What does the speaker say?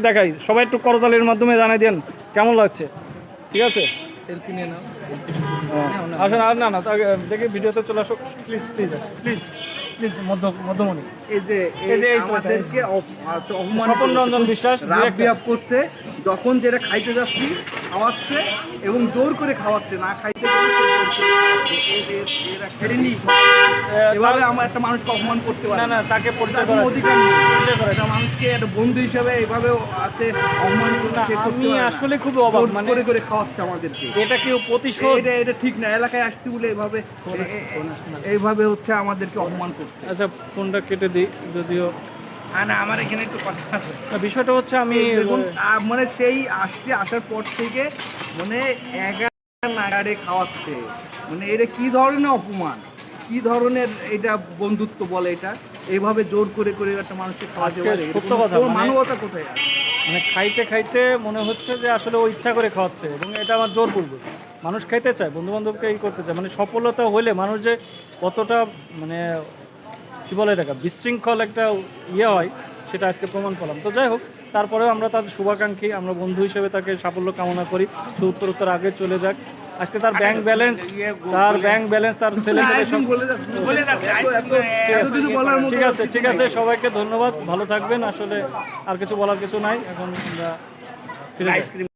দেখাই সবাই একটু করতালির মাধ্যমে জানাই দেন কেমন লাগছে। ঠিক আছে, সেলফি নিয়ে নাও। আসেন। আর না না দেখি ভিডিওতে চলে আসো প্লিজ প্লিজ প্লিজ প্লিজ। মধ্যমণি এই যে এই যে এই আমাদেরকে অপমান স্বপন রঞ্জন বিশ্বাস রাব director। বিয়াপ করছে, যখন যেটা খাইতে যাচ্ছি খাওয়াচ্ছে এবং জোর করে খাওয়াচ্ছে, না খাইতে বলছে, জোর করে খাওয়াচ্ছে। এরা খেলেনি, এভাবে আমার একটা মানুষকে অপমান করতে পারে না না, তাকে পরিচয় তার করা কোনো অধিকার নেই। পরিচয় করা একটা মানুষকে একটা বন্ধু হিসেবে এইভাবে আছে অপমান করতে না, করতে আমি পারে না। আসলে খুব অবাক, জোর মানে করে করে খাওয়াচ্ছে আমাদেরকে। এটা কেউ প্রতিশোধ? এটা ঠিক না, এলাকায় আসছি বলে এইভাবে হচ্ছে আমাদেরকে অপমান করছে। আচ্ছা ফোনটা কেটে দিই, যদিও না আমার এখানে একটু কথা আছে। বিষয়টা হচ্ছে আমি দেখুন মানে সেই আসার পর থেকে মানে 11 নাগাড়ে খাওয়াচ্ছে, মানে এটা কি ধরনের অপমান, কি ধরনের এটা বন্ধুত্ব বলে এটা? এইভাবে জোর করে করে একটা মানুষকে খাওয়াতে আজকে পারে? সত্য কথা, ওর মানে- মানবতা কোথায়? মানে খাইতে খাইতে মনে হচ্ছে যে আসলে ও ইচ্ছা করে খাওয়াচ্ছে, এবং এটা আমার জোর বলবো। মানুষ খাইতে চায়, বন্ধু বান্ধবকে এই করতে চায়, মানে সফলতা হলে মানুষ যে কতটা মানে কী বলে এটাকে বিশৃঙ্খল একটা ইয়ে হয়, সেটা আজকে প্রমাণ পেলাম। তো যাই হোক, তারপরেও আমরা তার শুভাকাঙ্ক্ষী, আমরা বন্ধু হিসেবে তাকে সাফল্য কামনা করি। সে উত্তরোত্তর আগে চলে যাক। আজকে তার ব্যাংক ব্যালেন্স তার ছেলে মেয়ে সব ঠিক আছে ঠিক আছে। সবাইকে ধন্যবাদ, ভালো থাকবেন। আসলে আর কিছু বলার কিছু নাই, এখন আমরা ফিরে যাই।